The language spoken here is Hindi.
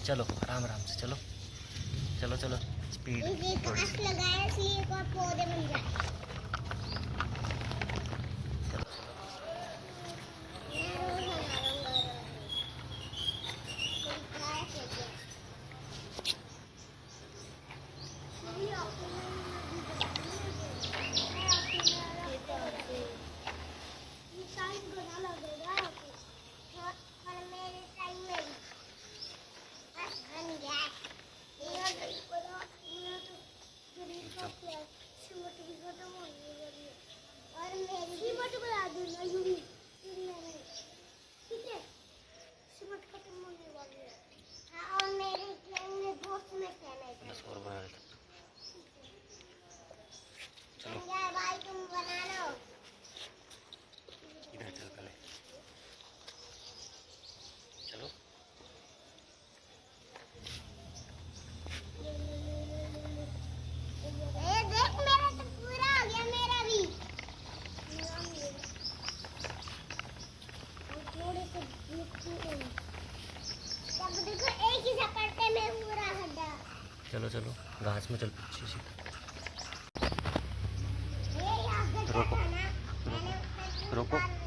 चलो आराम आराम से चलो चलो चलो स्पीड थोड़ी सी। लगाया इसलिए एक और पौधे बन जाए। इधर चल पहले चलो। देख मेरा तो पूरा हो गया, मेरा भी थोड़े से तब देखो एक ही झपट्टे में पूरा हड्डा। चलो चलो घास में चल पीछे से। ये याद रोको था ना, रोको मैंने रोको।